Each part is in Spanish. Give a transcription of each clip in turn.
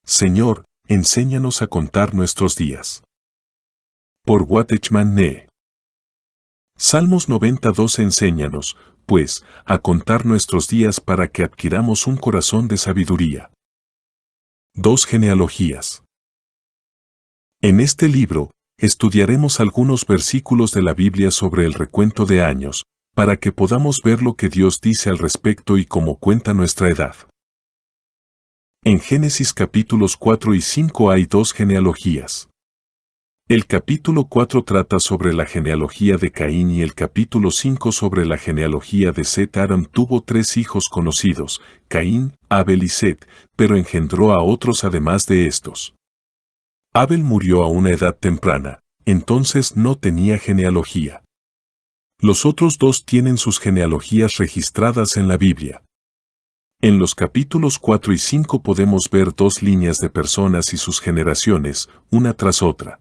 Señor, enséñanos a contar nuestros días. Por Watchman Nee. Salmos 92. Enséñanos, pues, a contar nuestros días para que adquiramos un corazón de sabiduría. 2 genealogías. En este libro, estudiaremos algunos versículos de la Biblia sobre el recuento de años, para que podamos ver lo que Dios dice al respecto y cómo cuenta nuestra edad. En Génesis capítulos 4 y 5 hay 2 genealogías. El capítulo 4 trata sobre la genealogía de Caín y el capítulo 5 sobre la genealogía de Set. Aram tuvo 3 hijos conocidos, Caín, Abel y Set, pero engendró a otros además de estos. Abel murió a una edad temprana, entonces no tenía genealogía. Los otros 2 tienen sus genealogías registradas en la Biblia. En los capítulos 4 y 5 podemos ver 2 líneas de personas y sus generaciones, una tras otra.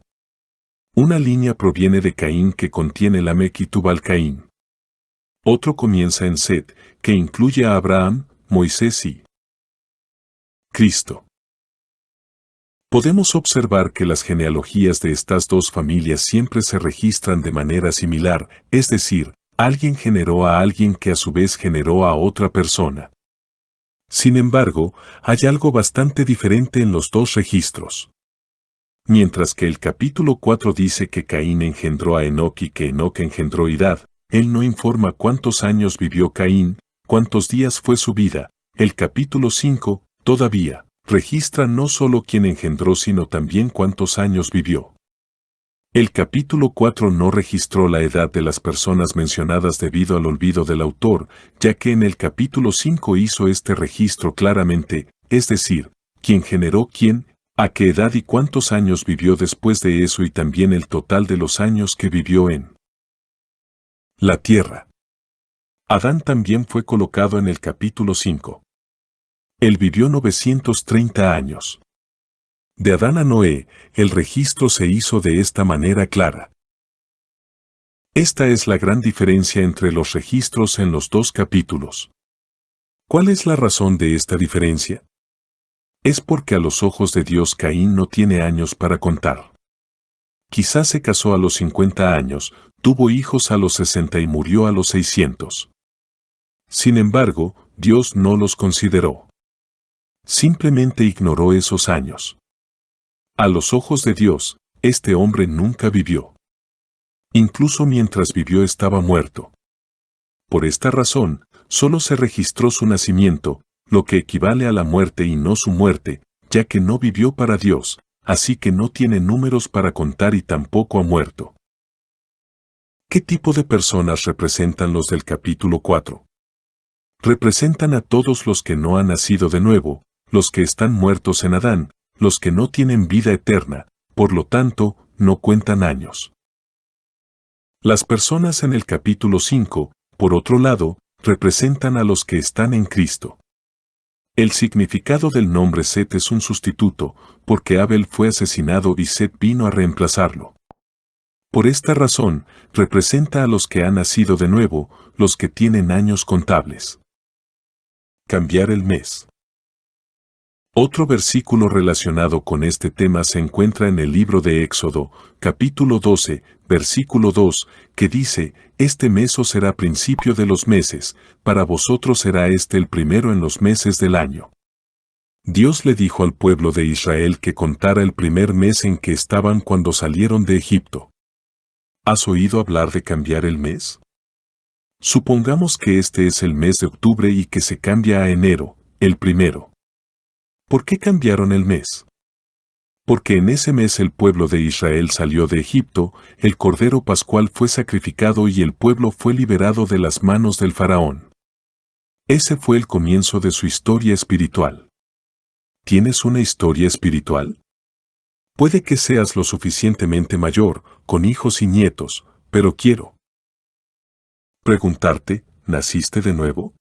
Una línea proviene de Caín que contiene Lamec y Tubal-Caín. Otro comienza en Set, que incluye a Abraham, Moisés y Cristo. Podemos observar que las genealogías de estas 2 familias siempre se registran de manera similar, es decir, alguien generó a alguien que a su vez generó a otra persona. Sin embargo, hay algo bastante diferente en los 2 registros. Mientras que el capítulo 4 dice que Caín engendró a Enoc y que Enoc engendró a Irad, él no informa cuántos años vivió Caín, cuántos días fue su vida. El capítulo 5, todavía, registra no solo quién engendró sino también cuántos años vivió. El capítulo 4 no registró la edad de las personas mencionadas debido al olvido del autor, ya que en el capítulo 5 hizo este registro claramente, es decir, quién generó quién, a qué edad y cuántos años vivió después de eso y también el total de los años que vivió en la tierra. Adán también fue colocado en el capítulo 5. Él vivió 930 años. De Adán a Noé, el registro se hizo de esta manera clara. Esta es la gran diferencia entre los registros en los 2 capítulos. ¿Cuál es la razón de esta diferencia? Es porque a los ojos de Dios Caín no tiene años para contar. Quizás se casó a los 50 años, tuvo hijos a los 60 y murió a los 600. Sin embargo, Dios no los consideró. Simplemente ignoró esos años. A los ojos de Dios, este hombre nunca vivió. Incluso mientras vivió estaba muerto. Por esta razón, solo se registró su nacimiento, lo que equivale a la muerte y no su muerte, ya que no vivió para Dios, así que no tiene números para contar y tampoco ha muerto. ¿Qué tipo de personas representan los del capítulo 4? Representan a todos los que no han nacido de nuevo, los que están muertos en Adán, los que no tienen vida eterna, por lo tanto, no cuentan años. Las personas en el capítulo 5, por otro lado, representan a los que están en Cristo. El significado del nombre Set es un sustituto, porque Abel fue asesinado y Set vino a reemplazarlo. Por esta razón, representa a los que han nacido de nuevo, los que tienen años contables. Cambiar el mes. Otro versículo relacionado con este tema se encuentra en el libro de Éxodo, capítulo 12, versículo 2, que dice, «Este mes os será principio de los meses, para vosotros será este el primero en los meses del año». Dios le dijo al pueblo de Israel que contara el primer mes en que estaban cuando salieron de Egipto. ¿Has oído hablar de cambiar el mes? Supongamos que este es el mes de octubre y que se cambia a enero, el primero. ¿Por qué cambiaron el mes? Porque en ese mes el pueblo de Israel salió de Egipto, el cordero pascual fue sacrificado y el pueblo fue liberado de las manos del faraón. Ese fue el comienzo de su historia espiritual. ¿Tienes una historia espiritual? Puede que seas lo suficientemente mayor, con hijos y nietos, pero quiero preguntarte, ¿naciste de nuevo?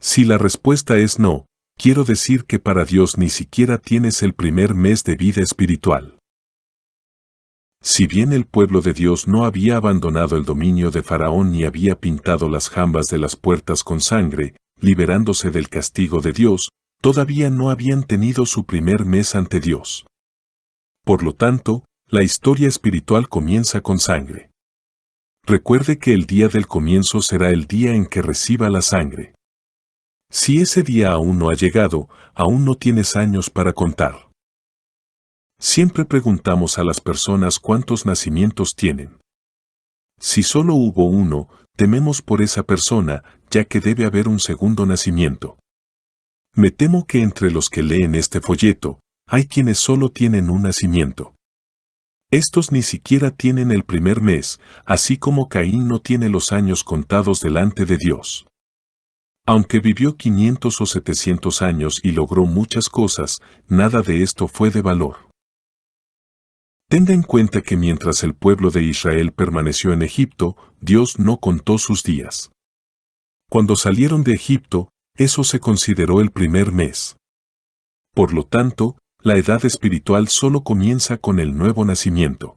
Si la respuesta es no, quiero decir que para Dios ni siquiera tienes el primer mes de vida espiritual. Si bien el pueblo de Dios no había abandonado el dominio de Faraón ni había pintado las jambas de las puertas con sangre, liberándose del castigo de Dios, todavía no habían tenido su primer mes ante Dios. Por lo tanto, la historia espiritual comienza con sangre. Recuerde que el día del comienzo será el día en que reciba la sangre. Si ese día aún no ha llegado, aún no tienes años para contar. Siempre preguntamos a las personas cuántos nacimientos tienen. Si solo hubo uno, tememos por esa persona, ya que debe haber un segundo nacimiento. Me temo que entre los que leen este folleto, hay quienes solo tienen un nacimiento. Estos ni siquiera tienen el primer mes, así como Caín no tiene los años contados delante de Dios. Aunque vivió 500 o 700 años y logró muchas cosas, nada de esto fue de valor. Tenga en cuenta que mientras el pueblo de Israel permaneció en Egipto, Dios no contó sus días. Cuando salieron de Egipto, eso se consideró el primer mes. Por lo tanto, la edad espiritual solo comienza con el nuevo nacimiento.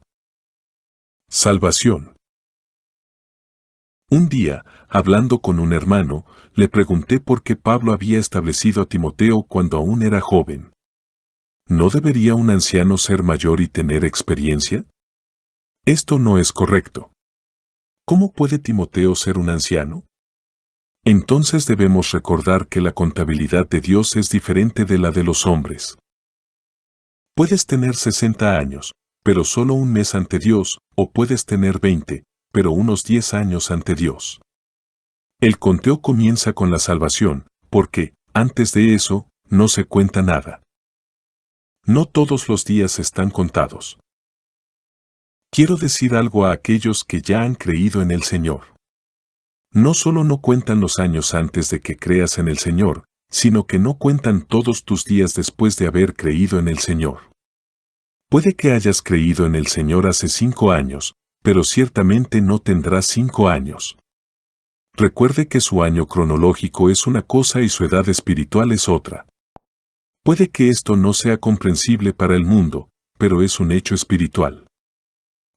Salvación. Un día, hablando con un hermano, le pregunté por qué Pablo había establecido a Timoteo cuando aún era joven. ¿No debería un anciano ser mayor y tener experiencia? Esto no es correcto. ¿Cómo puede Timoteo ser un anciano? Entonces debemos recordar que la contabilidad de Dios es diferente de la de los hombres. Puedes tener 60 años, pero solo un mes ante Dios, o puedes tener 20, pero unos 10 años ante Dios. El conteo comienza con la salvación, porque, antes de eso, no se cuenta nada. No todos los días están contados. Quiero decir algo a aquellos que ya han creído en el Señor. No solo no cuentan los años antes de que creas en el Señor, sino que no cuentan todos tus días después de haber creído en el Señor. Puede que hayas creído en el Señor hace 5 años, pero ciertamente no tendrás 5 años. Recuerde que su año cronológico es una cosa y su edad espiritual es otra. Puede que esto no sea comprensible para el mundo, pero es un hecho espiritual.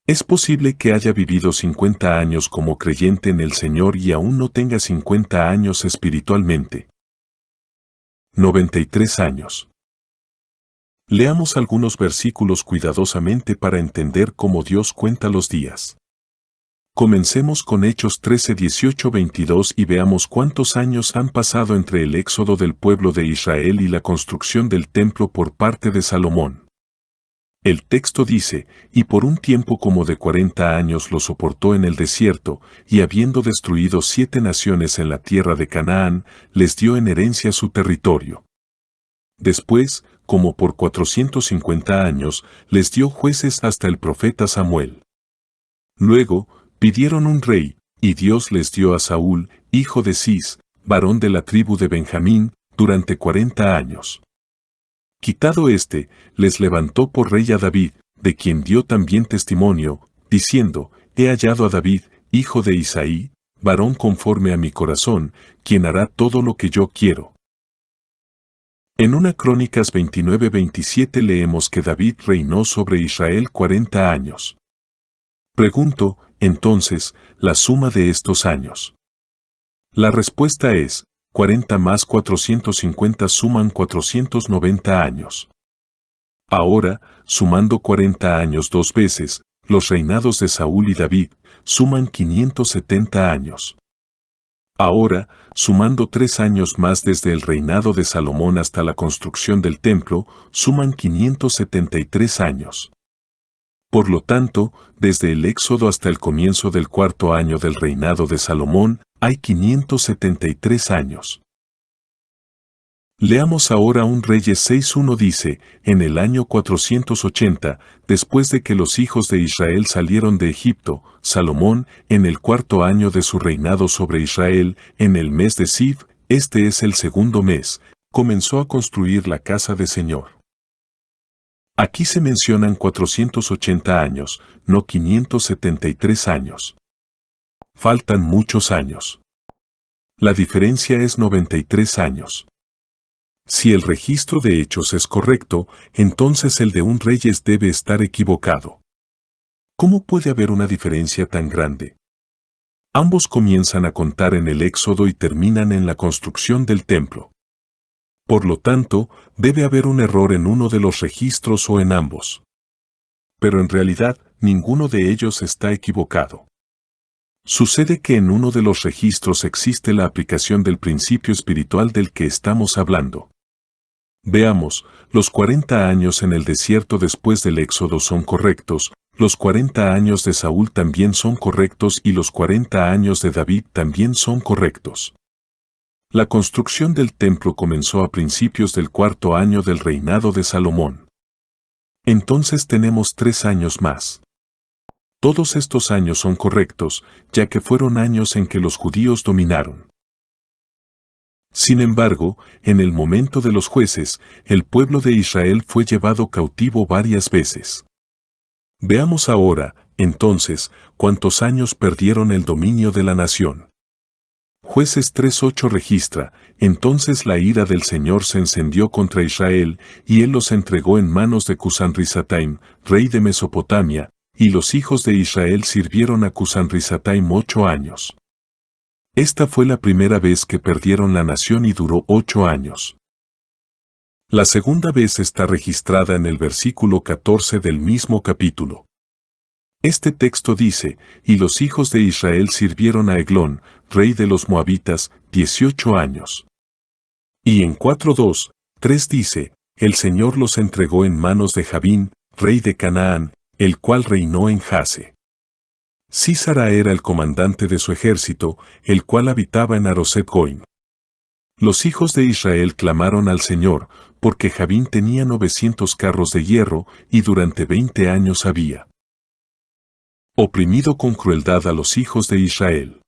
Es posible que haya vivido 50 años como creyente en el Señor y aún no tenga 50 años espiritualmente. 93 años. Leamos algunos versículos cuidadosamente para entender cómo Dios cuenta los días. Comencemos con Hechos 13, 18, 22 y veamos cuántos años han pasado entre el éxodo del pueblo de Israel y la construcción del templo por parte de Salomón. El texto dice, y por un tiempo como de 40 años lo soportó en el desierto, y habiendo destruido 7 naciones en la tierra de Canaán, les dio en herencia su territorio. Después, como por 450 años, les dio jueces hasta el profeta Samuel. Luego, pidieron un rey, y Dios les dio a Saúl, hijo de Cis, varón de la tribu de Benjamín, durante 40 años. Quitado éste, les levantó por rey a David, de quien dio también testimonio, diciendo, he hallado a David, hijo de Isaí, varón conforme a mi corazón, quien hará todo lo que yo quiero. En 1 Crónicas 29-27 leemos que David reinó sobre Israel 40 años. Pregunto, entonces, la suma de estos años. La respuesta es, 40 más 450 suman 490 años. Ahora, sumando 40 años 2 veces, los reinados de Saúl y David, suman 570 años. Ahora, sumando 3 años más desde el reinado de Salomón hasta la construcción del templo, suman 573 años. Por lo tanto, desde el Éxodo hasta el comienzo del 4º año del reinado de Salomón, hay 573 años. Leamos ahora un Reyes 6:1 dice, en el año 480, después de que los hijos de Israel salieron de Egipto, Salomón, en el 4º año de su reinado sobre Israel, en el mes de Siv, este es el 2º mes, comenzó a construir la casa de Señor. Aquí se mencionan 480 años, no 573 años. Faltan muchos años. La diferencia es 93 años. Si el registro de hechos es correcto, entonces el de un Reyes debe estar equivocado. ¿Cómo puede haber una diferencia tan grande? Ambos comienzan a contar en el Éxodo y terminan en la construcción del templo. Por lo tanto, debe haber un error en uno de los registros o en ambos. Pero en realidad, ninguno de ellos está equivocado. Sucede que en uno de los registros existe la aplicación del principio espiritual del que estamos hablando. Veamos, los 40 años en el desierto después del Éxodo son correctos, los 40 años de Saúl también son correctos y los 40 años de David también son correctos. La construcción del templo comenzó a principios del 4º año del reinado de Salomón. Entonces tenemos 3 años más. Todos estos años son correctos, ya que fueron años en que los judíos dominaron. Sin embargo, en el momento de los jueces, el pueblo de Israel fue llevado cautivo varias veces. Veamos ahora, entonces, cuántos años perdieron el dominio de la nación. Jueces 3:8 registra, entonces la ira del Señor se encendió contra Israel, y él los entregó en manos de Cusán-Risataim, rey de Mesopotamia, y los hijos de Israel sirvieron a Cusán-Risataim 8 años. Esta fue la primera vez que perdieron la nación y duró 8 años. La segunda vez está registrada en el versículo 14 del mismo capítulo. Este texto dice, y los hijos de Israel sirvieron a Eglón, rey de los Moabitas, 18 años. Y en 4:2-3 dice, el Señor los entregó en manos de Jabín, rey de Canaán, el cual reinó en Jase. Sísara era el comandante de su ejército, el cual habitaba en Aroset Goim. Los hijos de Israel clamaron al Señor, porque Jabín tenía 900 carros de hierro, y durante 20 años había oprimido con crueldad a los hijos de Israel.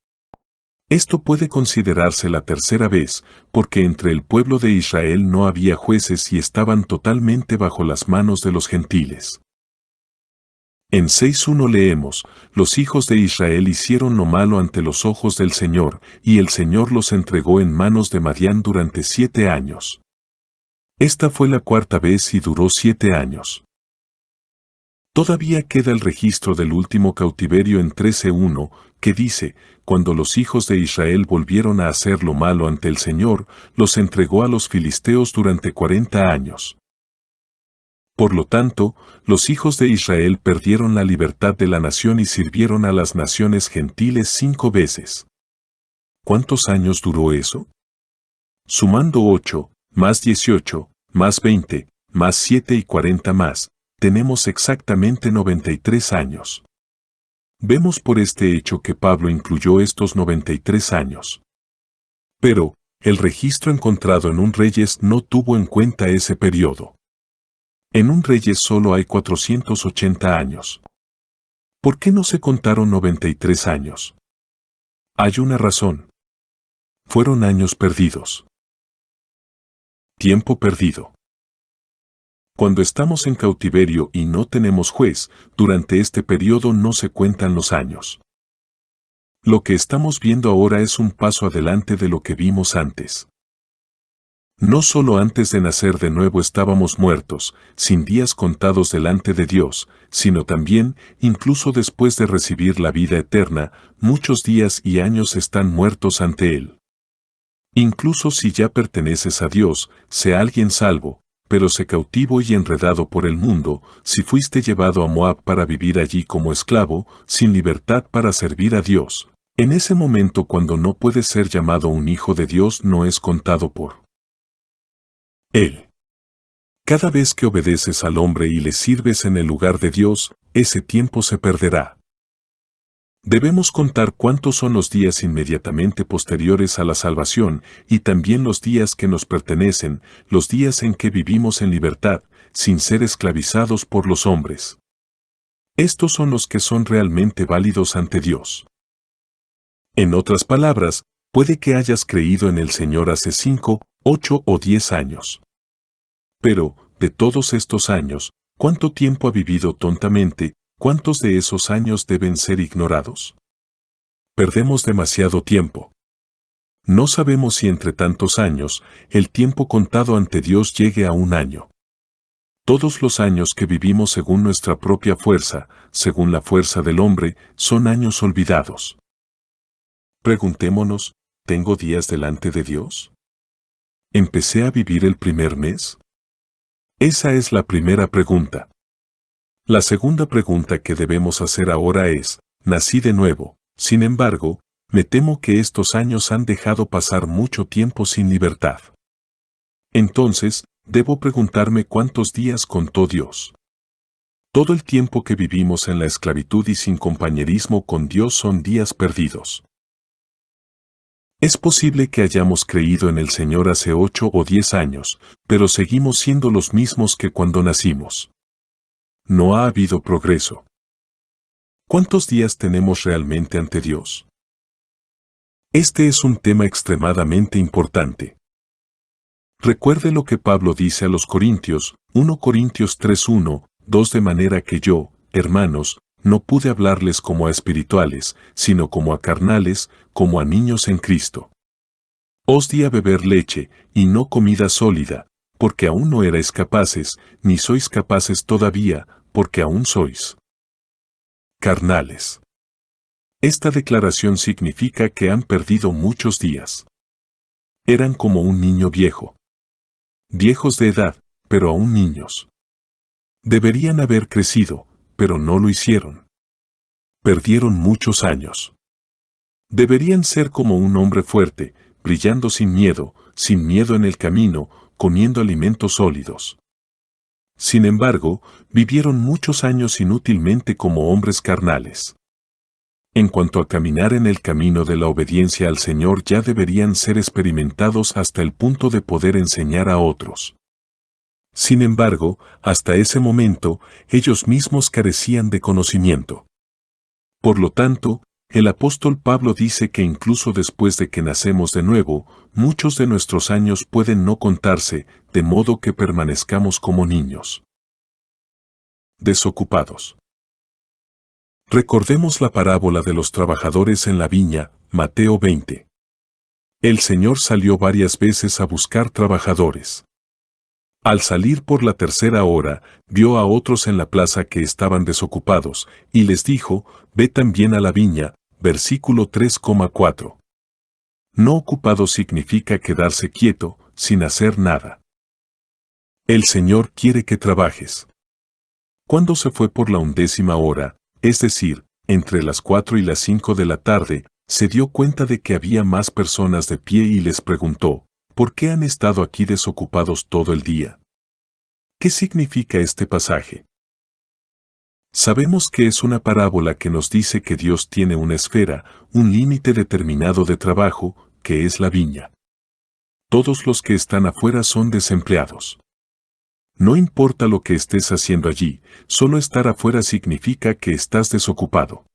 Esto puede considerarse la tercera vez, porque entre el pueblo de Israel no había jueces y estaban totalmente bajo las manos de los gentiles. En 6:1 leemos, los hijos de Israel hicieron lo malo ante los ojos del Señor, y el Señor los entregó en manos de Madián durante 7 años. Esta fue la cuarta vez y duró 7 años. Todavía queda el registro del último cautiverio en 13:1, que dice, cuando los hijos de Israel volvieron a hacer lo malo ante el Señor, los entregó a los filisteos durante 40 años. Por lo tanto, los hijos de Israel perdieron la libertad de la nación y sirvieron a las naciones gentiles 5 veces. ¿Cuántos años duró eso? Sumando 8, más 18, más 20, más 7 y 40 más, tenemos exactamente 93 años. Vemos por este hecho que Pablo incluyó estos 93 años. Pero, el registro encontrado en un Reyes no tuvo en cuenta ese periodo. En un Reyes solo hay 480 años. ¿Por qué no se contaron 93 años? Hay una razón. Fueron años perdidos. Tiempo perdido. Cuando estamos en cautiverio y no tenemos juez, durante este periodo no se cuentan los años. Lo que estamos viendo ahora es un paso adelante de lo que vimos antes. No solo antes de nacer de nuevo estábamos muertos, sin días contados delante de Dios, sino también, incluso después de recibir la vida eterna, muchos días y años están muertos ante Él. Incluso si ya perteneces a Dios, sea alguien salvo, pero sé cautivo y enredado por el mundo, si fuiste llevado a Moab para vivir allí como esclavo, sin libertad para servir a Dios. En ese momento cuando no puedes ser llamado un hijo de Dios no es contado por Él. Cada vez que obedeces al hombre y le sirves en el lugar de Dios, ese tiempo se perderá. Debemos contar cuántos son los días inmediatamente posteriores a la salvación y también los días que nos pertenecen, los días en que vivimos en libertad, sin ser esclavizados por los hombres. Estos son los que son realmente válidos ante Dios. En otras palabras, puede que hayas creído en el Señor hace 5, 8 o 10 años. Pero, de todos estos años, ¿cuánto tiempo ha vivido tontamente? ¿Cuántos de esos años deben ser ignorados? Perdemos demasiado tiempo. No sabemos si entre tantos años, el tiempo contado ante Dios llegue a 1 año. Todos los años que vivimos según nuestra propia fuerza, según la fuerza del hombre, son años olvidados. Preguntémonos, ¿tengo días delante de Dios? ¿Empecé a vivir el primer mes? Esa es la primera pregunta. La segunda pregunta que debemos hacer ahora es, ¿nací de nuevo? Sin embargo, me temo que estos años han dejado pasar mucho tiempo sin libertad. Entonces, debo preguntarme cuántos días contó Dios. Todo el tiempo que vivimos en la esclavitud y sin compañerismo con Dios son días perdidos. Es posible que hayamos creído en el Señor hace 8 o 10 años, pero seguimos siendo los mismos que cuando nacimos. No ha habido progreso. ¿Cuántos días tenemos realmente ante Dios? Este es un tema extremadamente importante. Recuerde lo que Pablo dice a los Corintios, 1 Corintios 3:1, 2 de manera que yo, hermanos, no pude hablarles como a espirituales, sino como a carnales, como a niños en Cristo. Os di a beber leche, y no comida sólida, porque aún no erais capaces, ni sois capaces todavía, porque aún sois carnales. Esta declaración significa que han perdido muchos días. Eran como un niño viejo. Viejos de edad, pero aún niños. Deberían haber crecido, pero no lo hicieron. Perdieron muchos años. Deberían ser como un hombre fuerte, brillando sin miedo en el camino, comiendo alimentos sólidos. Sin embargo, vivieron muchos años inútilmente como hombres carnales. En cuanto a caminar en el camino de la obediencia al Señor, ya deberían ser experimentados hasta el punto de poder enseñar a otros. Sin embargo, hasta ese momento, ellos mismos carecían de conocimiento. Por lo tanto, el apóstol Pablo dice que incluso después de que nacemos de nuevo, muchos de nuestros años pueden no contarse, de modo que permanezcamos como niños. Desocupados. Recordemos la parábola de los trabajadores en la viña, Mateo 20. El Señor salió varias veces a buscar trabajadores. Al salir por la tercera hora, vio a otros en la plaza que estaban desocupados, y les dijo, ve también a la viña, versículo 3,4. No ocupado significa quedarse quieto, sin hacer nada. El Señor quiere que trabajes. Cuando se fue por la 11ª hora, es decir, entre las 4 y las 5 de la tarde, se dio cuenta de que había más personas de pie y les preguntó, ¿por qué han estado aquí desocupados todo el día? ¿Qué significa este pasaje? Sabemos que es una parábola que nos dice que Dios tiene una esfera, un límite determinado de trabajo, que es la viña. Todos los que están afuera son desempleados. No importa lo que estés haciendo allí, solo estar afuera significa que estás desocupado.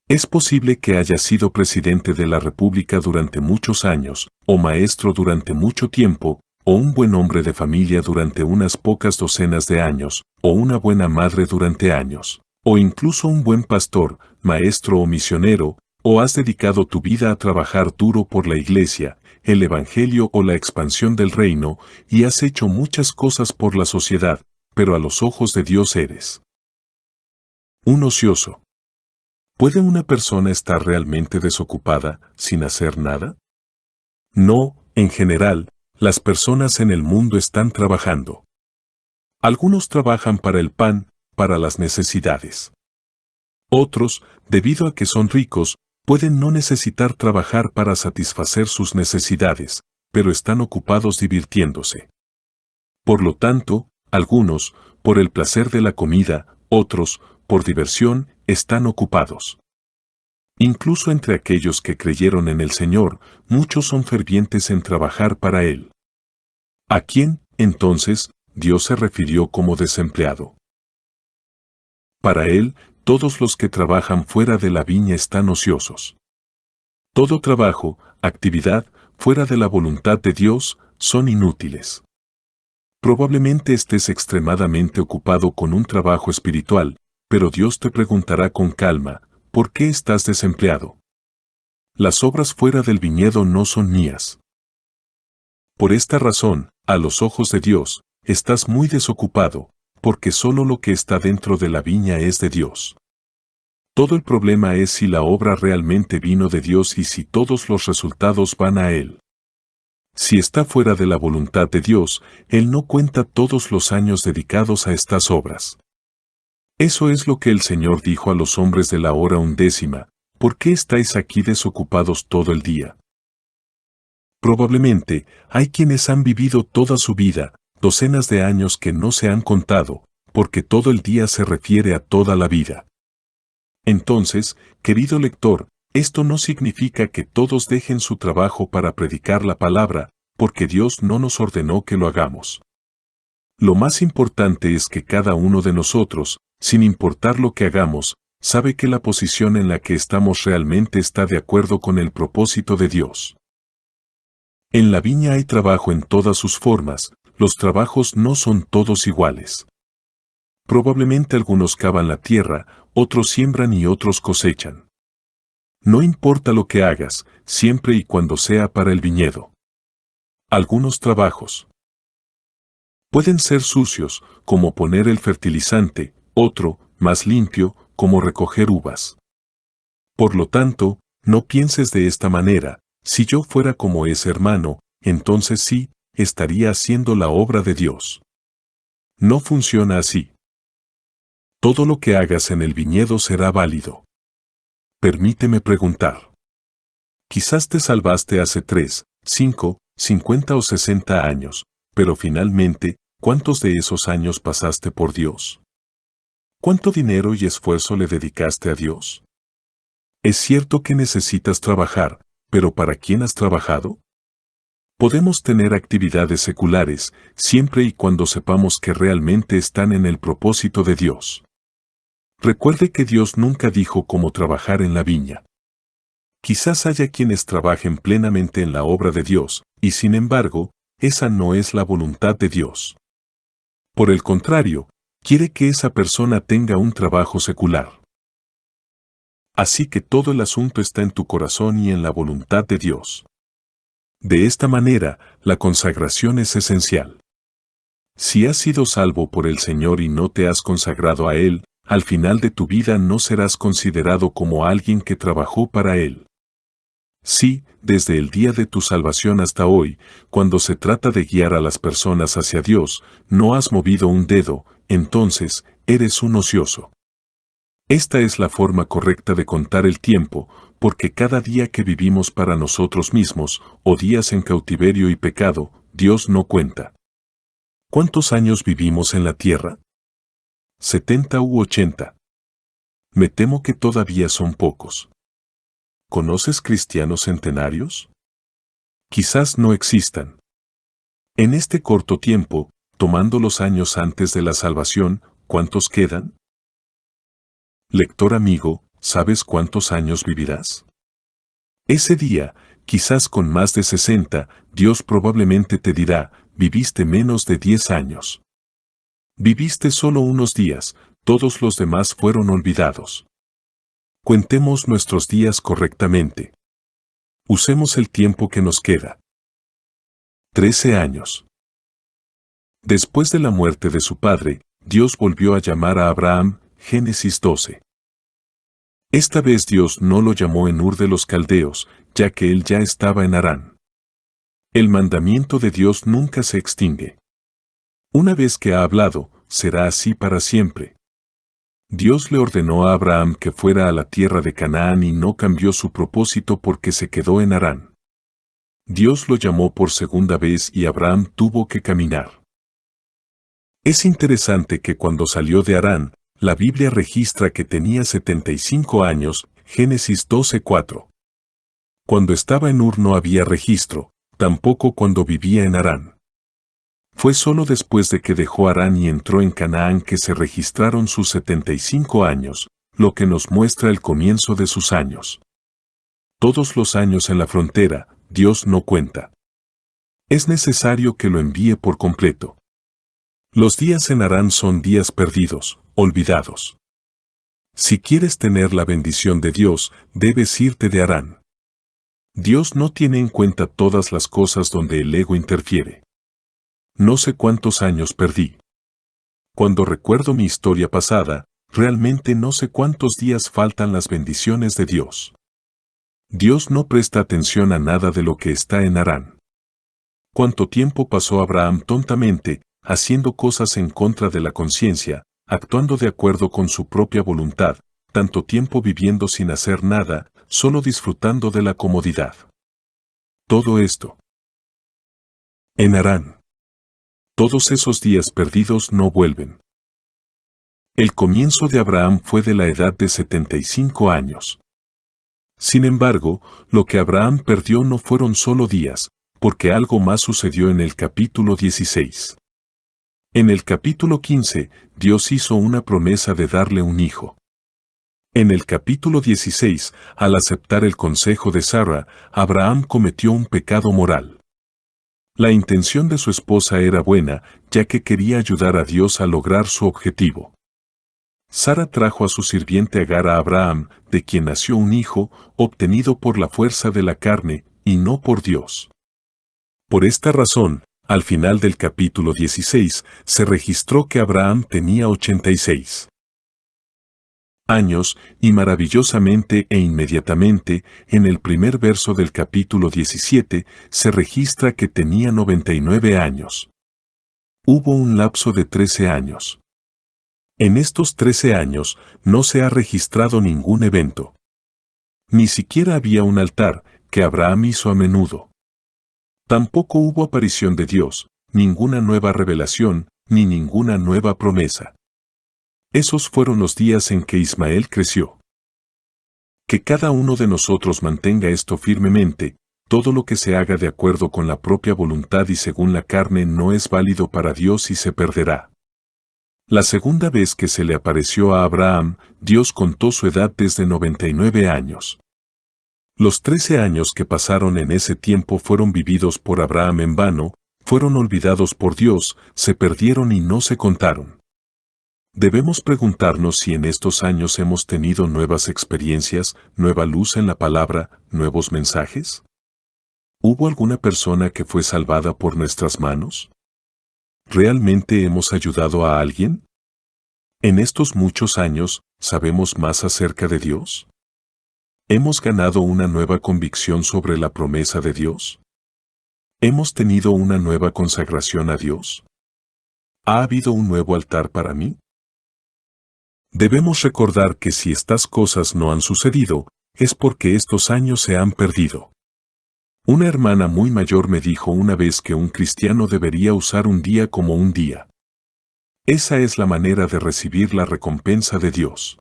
Es posible que hayas sido presidente de la República durante muchos años, o maestro durante mucho tiempo, o un buen hombre de familia durante unas pocas docenas de años, o una buena madre durante años, o incluso un buen pastor, maestro o misionero, o has dedicado tu vida a trabajar duro por la iglesia, el evangelio o la expansión del reino, y has hecho muchas cosas por la sociedad, pero a los ojos de Dios eres un ocioso. ¿Puede una persona estar realmente desocupada, sin hacer nada? No, en general, las personas en el mundo están trabajando. Algunos trabajan para el pan, para las necesidades. Otros, debido a que son ricos, pueden no necesitar trabajar para satisfacer sus necesidades, pero están ocupados divirtiéndose. Por lo tanto, algunos, por el placer de la comida, otros, por diversión, están ocupados. Incluso entre aquellos que creyeron en el Señor, muchos son fervientes en trabajar para Él. ¿A quién, entonces, Dios se refirió como desempleado? Para Él, todos los que trabajan fuera de la viña están ociosos. Todo trabajo, actividad, fuera de la voluntad de Dios, son inútiles. Probablemente estés extremadamente ocupado con un trabajo espiritual, pero Dios te preguntará con calma, ¿por qué estás desempleado? Las obras fuera del viñedo no son mías. Por esta razón, a los ojos de Dios, estás muy desocupado, porque solo lo que está dentro de la viña es de Dios. Todo el problema es si la obra realmente vino de Dios y si todos los resultados van a Él. Si está fuera de la voluntad de Dios, Él no cuenta todos los años dedicados a estas obras. Eso es lo que el Señor dijo a los hombres de la hora undécima: ¿por qué estáis aquí desocupados todo el día? Probablemente, hay quienes han vivido toda su vida, docenas de años que no se han contado, porque todo el día se refiere a toda la vida. Entonces, querido lector, esto no significa que todos dejen su trabajo para predicar la palabra, porque Dios no nos ordenó que lo hagamos. Lo más importante es que cada uno de nosotros, sin importar lo que hagamos, sabe que la posición en la que estamos realmente está de acuerdo con el propósito de Dios. En la viña hay trabajo en todas sus formas, los trabajos no son todos iguales. Probablemente algunos cavan la tierra, otros siembran y otros cosechan. No importa lo que hagas, siempre y cuando sea para el viñedo. Algunos trabajos pueden ser sucios, como poner el fertilizante; otro, más limpio, como recoger uvas. Por lo tanto, no pienses de esta manera: si yo fuera como ese hermano, entonces sí, estaría haciendo la obra de Dios. No funciona así. Todo lo que hagas en el viñedo será válido. Permíteme preguntar. Quizás te salvaste hace 3, 5, 50 o 60 años, pero finalmente, ¿cuántos de esos años pasaste por Dios? ¿Cuánto dinero y esfuerzo le dedicaste a Dios? Es cierto que necesitas trabajar, pero ¿para quién has trabajado? Podemos tener actividades seculares, siempre y cuando sepamos que realmente están en el propósito de Dios. Recuerde que Dios nunca dijo cómo trabajar en la viña. Quizás haya quienes trabajen plenamente en la obra de Dios, y sin embargo, esa no es la voluntad de Dios. Por el contrario, quiere que esa persona tenga un trabajo secular. Así que todo el asunto está en tu corazón y en la voluntad de Dios. De esta manera, la consagración es esencial. Si has sido salvo por el Señor y no te has consagrado a Él, al final de tu vida no serás considerado como alguien que trabajó para Él. Sí, desde el día de tu salvación hasta hoy, cuando se trata de guiar a las personas hacia Dios, no has movido un dedo, entonces, eres un ocioso. Esta es la forma correcta de contar el tiempo, porque cada día que vivimos para nosotros mismos, o días en cautiverio y pecado, Dios no cuenta. ¿Cuántos años vivimos en la tierra? 70 u 80. Me temo que todavía son pocos. ¿Conoces cristianos centenarios? Quizás no existan. En este corto tiempo, tomando los años antes de la salvación, ¿cuántos quedan? Lector amigo, ¿sabes cuántos años vivirás? Ese día, quizás con más de 60, Dios probablemente te dirá: viviste menos de 10 años. Viviste solo unos días, todos los demás fueron olvidados. Cuentemos nuestros días correctamente. Usemos el tiempo que nos queda. 13 años. Después de la muerte de su padre, Dios volvió a llamar a Abraham, Génesis 12. Esta vez Dios no lo llamó en Ur de los Caldeos, ya que él ya estaba en Harán. El mandamiento de Dios nunca se extingue. Una vez que ha hablado, será así para siempre. Dios le ordenó a Abraham que fuera a la tierra de Canaán y no cambió su propósito porque se quedó en Harán. Dios lo llamó por segunda vez y Abraham tuvo que caminar. Es interesante que cuando salió de Harán, la Biblia registra que tenía 75 años, Génesis 12:4. Cuando estaba en Ur no había registro, tampoco cuando vivía en Harán. Fue solo después de que dejó Harán y entró en Canaán que se registraron sus 75 años, lo que nos muestra el comienzo de sus años. Todos los años en la frontera, Dios no cuenta. Es necesario que lo envíe por completo. Los días en Harán son días perdidos, olvidados. Si quieres tener la bendición de Dios, debes irte de Harán. Dios no tiene en cuenta todas las cosas donde el ego interfiere. No sé cuántos años perdí. Cuando recuerdo mi historia pasada, realmente no sé cuántos días faltan las bendiciones de Dios. Dios no presta atención a nada de lo que está en Harán. ¿Cuánto tiempo pasó Abraham tontamente, haciendo cosas en contra de la conciencia, actuando de acuerdo con su propia voluntad, tanto tiempo viviendo sin hacer nada, solo disfrutando de la comodidad? Todo esto en Harán. Todos esos días perdidos no vuelven. El comienzo de Abraham fue de la edad de 75 años. Sin embargo, lo que Abraham perdió no fueron solo días, porque algo más sucedió en el capítulo 16. En el capítulo 15, Dios hizo una promesa de darle un hijo. En el capítulo 16, al aceptar el consejo de Sara, Abraham cometió un pecado moral. La intención de su esposa era buena, ya que quería ayudar a Dios a lograr su objetivo. Sara trajo a su sirviente Agar a Abraham, de quien nació un hijo, obtenido por la fuerza de la carne, y no por Dios. Por esta razón, al final del capítulo 16, se registró que Abraham tenía 86 años, y maravillosamente e inmediatamente, en el primer verso del capítulo 17, se registra que tenía 99 años. Hubo un lapso de 13 años. En estos 13 años, no se ha registrado ningún evento. Ni siquiera había un altar, que Abraham hizo a menudo. Tampoco hubo aparición de Dios, ninguna nueva revelación, ni ninguna nueva promesa. Esos fueron los días en que Ismael creció. Que cada uno de nosotros mantenga esto firmemente: todo lo que se haga de acuerdo con la propia voluntad y según la carne no es válido para Dios y se perderá. La segunda vez que se le apareció a Abraham, Dios contó su edad desde 99 años. Los 13 años que pasaron en ese tiempo fueron vividos por Abraham en vano, fueron olvidados por Dios, se perdieron y no se contaron. Debemos preguntarnos si en estos años hemos tenido nuevas experiencias, nueva luz en la palabra, nuevos mensajes. ¿Hubo alguna persona que fue salvada por nuestras manos? ¿Realmente hemos ayudado a alguien? En estos muchos años, ¿sabemos más acerca de Dios? ¿Hemos ganado una nueva convicción sobre la promesa de Dios? ¿Hemos tenido una nueva consagración a Dios? ¿Ha habido un nuevo altar para mí? Debemos recordar que si estas cosas no han sucedido, es porque estos años se han perdido. Una hermana muy mayor me dijo una vez que un cristiano debería usar un día como un día. Esa es la manera de recibir la recompensa de Dios.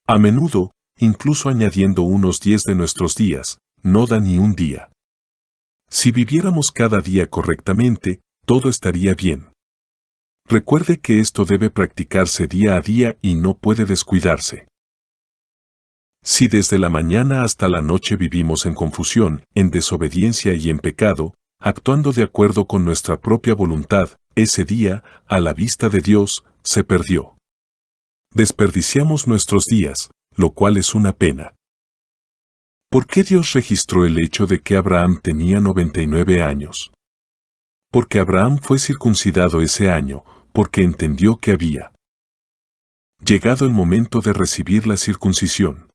A menudo, incluso añadiendo unos 10 de nuestros días, no da ni un día. Si viviéramos cada día correctamente, todo estaría bien. Recuerde que esto debe practicarse día a día y no puede descuidarse. Si desde la mañana hasta la noche vivimos en confusión, en desobediencia y en pecado, actuando de acuerdo con nuestra propia voluntad, ese día, a la vista de Dios, se perdió. Desperdiciamos nuestros días, lo cual es una pena. ¿Por qué Dios registró el hecho de que Abraham tenía 99 años? Porque Abraham fue circuncidado ese año, porque entendió que había llegado el momento de recibir la circuncisión.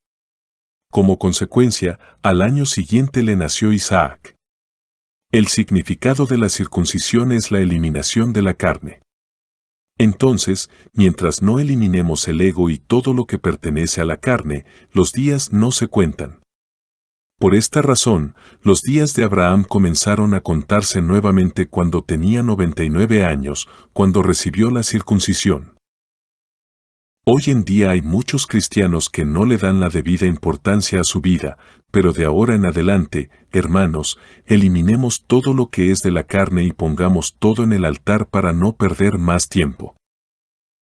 Como consecuencia, al año siguiente le nació Isaac. El significado de la circuncisión es la eliminación de la carne. Entonces, mientras no eliminemos el ego y todo lo que pertenece a la carne, los días no se cuentan. Por esta razón, los días de Abraham comenzaron a contarse nuevamente cuando tenía 99 años, cuando recibió la circuncisión. Hoy en día hay muchos cristianos que no le dan la debida importancia a su vida, pero de ahora en adelante, hermanos, eliminemos todo lo que es de la carne y pongamos todo en el altar para no perder más tiempo.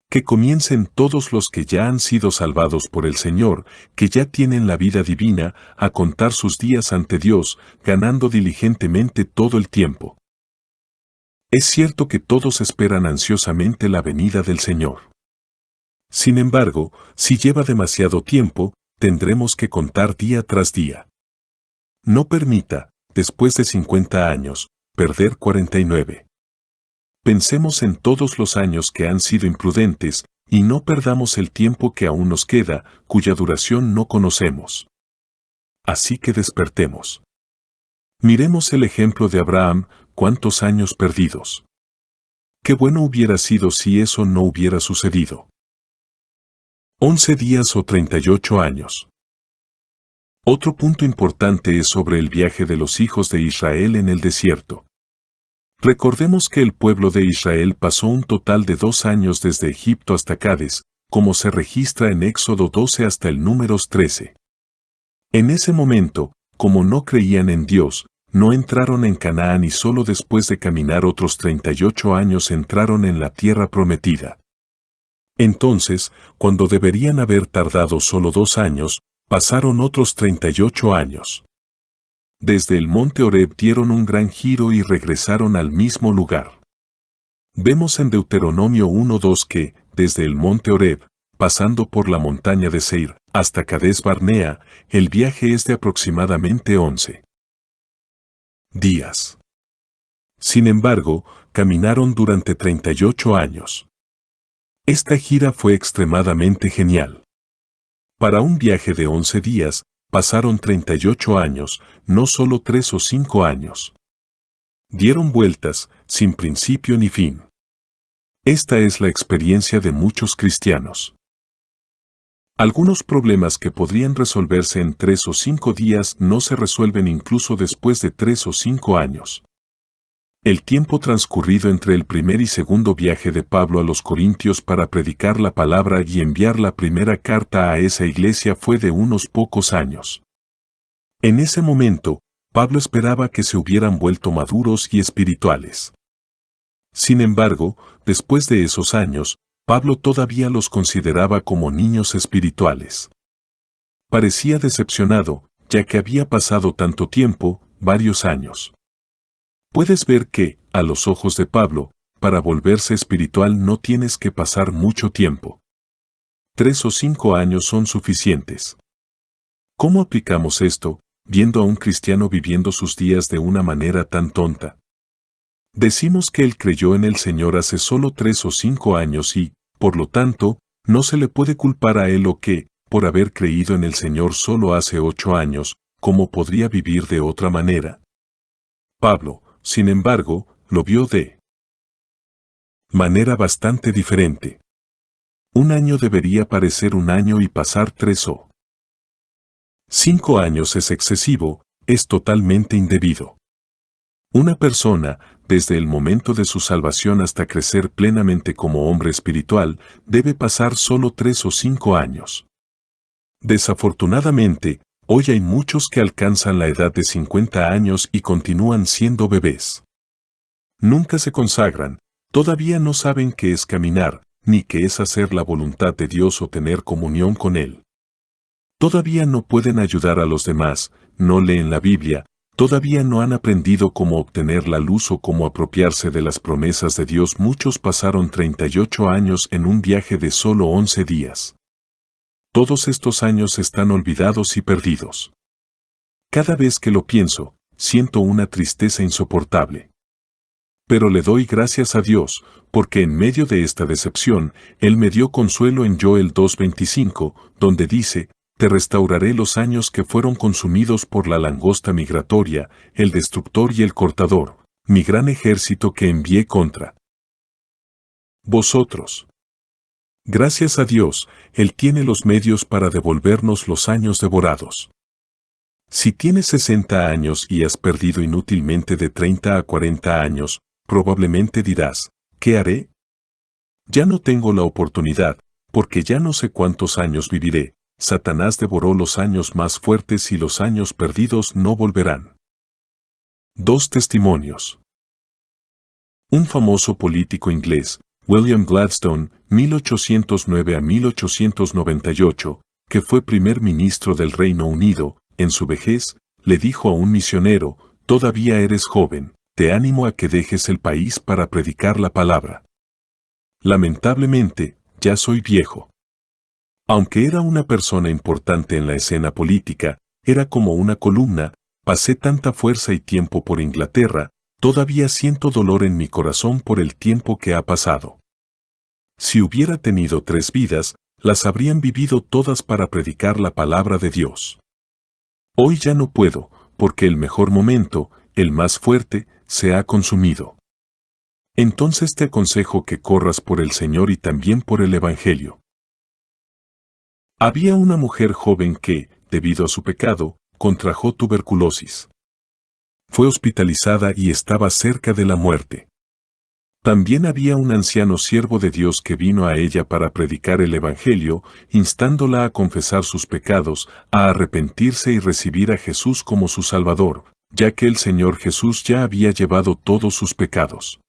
Que comiencen todos los que ya han sido salvados por el Señor, que ya tienen la vida divina, a contar sus días ante Dios, ganando diligentemente todo el tiempo. Es cierto que todos esperan ansiosamente la venida del Señor. Sin embargo, si lleva demasiado tiempo, tendremos que contar día tras día. No permita, después de 50 años, perder 49. Pensemos en todos los años que han sido imprudentes, y no perdamos el tiempo que aún nos queda, cuya duración no conocemos. Así que despertemos. Miremos el ejemplo de Abraham, cuántos años perdidos. Qué bueno hubiera sido si eso no hubiera sucedido. 11 días o 38 años. Otro punto importante es sobre el viaje de los hijos de Israel en el desierto. Recordemos que el pueblo de Israel pasó un total de 2 años desde Egipto hasta Cades, como se registra en Éxodo 12 hasta el Números 13. En ese momento, como no creían en Dios, no entraron en Canaán y solo después de caminar otros 38 años entraron en la tierra prometida. Entonces, cuando deberían haber tardado solo 2 años, pasaron otros 38 años. Desde el monte Horeb dieron un gran giro y regresaron al mismo lugar. Vemos en Deuteronomio 1:2 que, desde el monte Horeb, pasando por la montaña de Seir, hasta Cades Barnea, el viaje es de aproximadamente 11 días. Sin embargo, caminaron durante 38 años. Esta gira fue extremadamente genial. Para un viaje de 11 días, pasaron 38 años, no solo 3 o 5 años. Dieron vueltas, sin principio ni fin. Esta es la experiencia de muchos cristianos. Algunos problemas que podrían resolverse en 3 o 5 días no se resuelven incluso después de 3 o 5 años. El tiempo transcurrido entre el primer y segundo viaje de Pablo a los Corintios para predicar la palabra y enviar la primera carta a esa iglesia fue de unos pocos años. En ese momento, Pablo esperaba que se hubieran vuelto maduros y espirituales. Sin embargo, después de esos años, Pablo todavía los consideraba como niños espirituales. Parecía decepcionado, ya que había pasado tanto tiempo, varios años. Puedes ver que, a los ojos de Pablo, para volverse espiritual no tienes que pasar mucho tiempo. 3 o 5 años son suficientes. ¿Cómo aplicamos esto, viendo a un cristiano viviendo sus días de una manera tan tonta? Decimos que él creyó en el Señor hace solo 3 o 5 años y, por lo tanto, no se le puede culpar a él o que, por haber creído en el Señor solo hace 8 años, ¿cómo podría vivir de otra manera? Pablo, sin embargo, lo vio de manera bastante diferente. Un año debería parecer un año y pasar 3 o 5 años es excesivo, es totalmente indebido. Una persona, desde el momento de su salvación hasta crecer plenamente como hombre espiritual, debe pasar solo 3 o 5 años. Desafortunadamente, hoy hay muchos que alcanzan la edad de 50 años y continúan siendo bebés. Nunca se consagran, todavía no saben qué es caminar, ni qué es hacer la voluntad de Dios o tener comunión con Él. Todavía no pueden ayudar a los demás, no leen la Biblia, todavía no han aprendido cómo obtener la luz o cómo apropiarse de las promesas de Dios. Muchos pasaron 38 años en un viaje de solo 11 días. Todos estos años están olvidados y perdidos. Cada vez que lo pienso, siento una tristeza insoportable. Pero le doy gracias a Dios, porque en medio de esta decepción, Él me dio consuelo en Joel 2:25, donde dice, te restauraré los años que fueron consumidos por la langosta migratoria, el destructor y el cortador, mi gran ejército que envié contra vosotros. Gracias a Dios, Él tiene los medios para devolvernos los años devorados. Si tienes 60 años y has perdido inútilmente de 30 a 40 años, probablemente dirás, ¿qué haré? Ya no tengo la oportunidad, porque ya no sé cuántos años viviré. Satanás devoró los años más fuertes y los años perdidos no volverán. 2 testimonios. Un famoso político inglés, William Gladstone, 1809 a 1898, que fue primer ministro del Reino Unido, en su vejez, le dijo a un misionero, todavía eres joven, te animo a que dejes el país para predicar la palabra. Lamentablemente, ya soy viejo. Aunque era una persona importante en la escena política, era como una columna, pasé tanta fuerza y tiempo por Inglaterra, todavía siento dolor en mi corazón por el tiempo que ha pasado. Si hubiera tenido 3 vidas, las habrían vivido todas para predicar la palabra de Dios. Hoy ya no puedo, porque el mejor momento, el más fuerte, se ha consumido. Entonces te aconsejo que corras por el Señor y también por el Evangelio. Había una mujer joven que, debido a su pecado, contrajo tuberculosis. Fue hospitalizada y estaba cerca de la muerte. También había un anciano siervo de Dios que vino a ella para predicar el Evangelio, instándola a confesar sus pecados, a arrepentirse y recibir a Jesús como su Salvador, ya que el Señor Jesús ya había llevado todos sus pecados.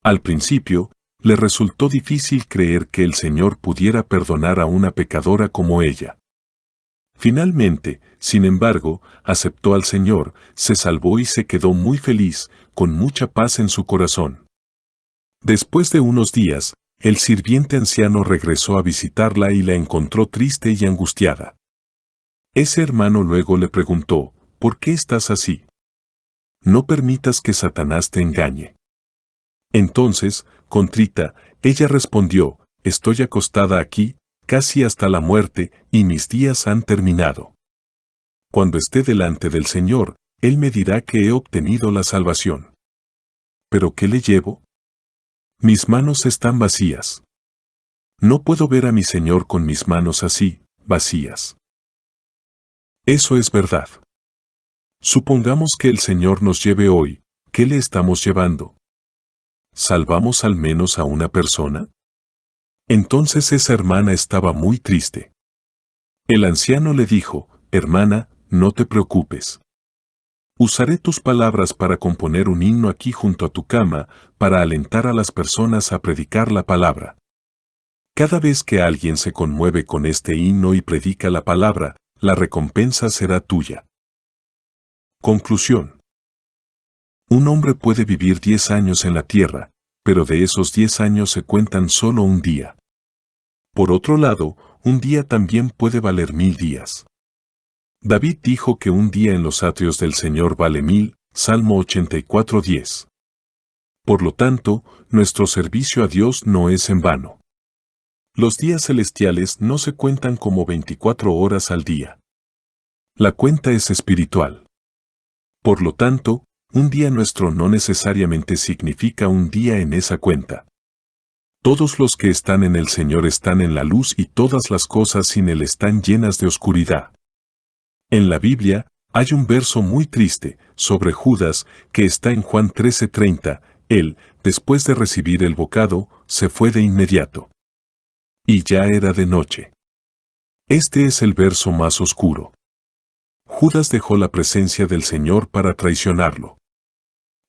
Al principio, le resultó difícil creer que el Señor pudiera perdonar a una pecadora como ella. Finalmente, sin embargo, aceptó al Señor, se salvó y se quedó muy feliz, con mucha paz en su corazón. Después de unos días, el sirviente anciano regresó a visitarla y la encontró triste y angustiada. Ese hermano luego le preguntó, ¿por qué estás así? No permitas que Satanás te engañe. Entonces, contrita, ella respondió, estoy acostada aquí, casi hasta la muerte, y mis días han terminado. Cuando esté delante del Señor, Él me dirá que he obtenido la salvación. ¿Pero qué le llevo? Mis manos están vacías. No puedo ver a mi Señor con mis manos así, vacías. Eso es verdad. Supongamos que el Señor nos lleve hoy, ¿qué le estamos llevando? ¿Salvamos al menos a una persona? Entonces esa hermana estaba muy triste. El anciano le dijo, hermana, no te preocupes. Usaré tus palabras para componer un himno aquí junto a tu cama, para alentar a las personas a predicar la palabra. Cada vez que alguien se conmueve con este himno y predica la palabra, la recompensa será tuya. Conclusión. Un hombre puede vivir 10 años en la tierra, pero de esos 10 años se cuentan solo un día. Por otro lado, un día también puede valer 1000 días. David dijo que un día en los atrios del Señor vale 1000, Salmo 84:10. Por lo tanto, nuestro servicio a Dios no es en vano. Los días celestiales no se cuentan como 24 horas al día. La cuenta es espiritual. Por lo tanto, un día nuestro no necesariamente significa un día en esa cuenta. Todos los que están en el Señor están en la luz y todas las cosas sin Él están llenas de oscuridad. En la Biblia, hay un verso muy triste, sobre Judas, que está en Juan 13:30, él, después de recibir el bocado, se fue de inmediato. Y ya era de noche. Este es el verso más oscuro. Judas dejó la presencia del Señor para traicionarlo.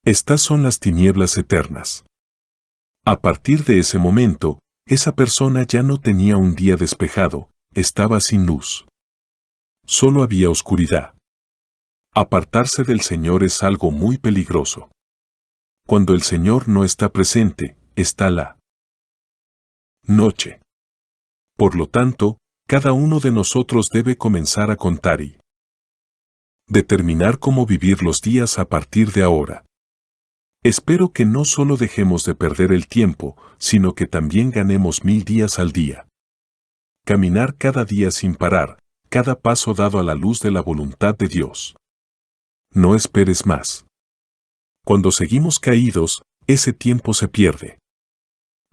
Estas son las tinieblas eternas. A partir de ese momento, esa persona ya no tenía un día despejado, estaba sin luz. Solo había oscuridad. Apartarse del Señor es algo muy peligroso. Cuando el Señor no está presente, está la noche. Por lo tanto, cada uno de nosotros debe comenzar a contar y determinar cómo vivir los días a partir de ahora. Espero que no solo dejemos de perder el tiempo, sino que también ganemos 1000 días al día. Caminar cada día sin parar, cada paso dado a la luz de la voluntad de Dios. No esperes más. Cuando seguimos caídos, ese tiempo se pierde.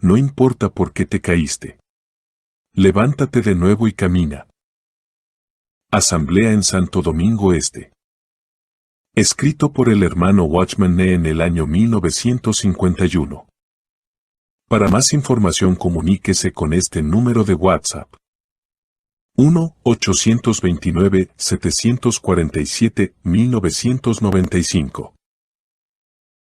No importa por qué te caíste. Levántate de nuevo y camina. Asamblea en Santo Domingo Este. Escrito por el hermano Watchman Nee en el año 1951. Para más información comuníquese con este número de WhatsApp. 1-829-747-1995.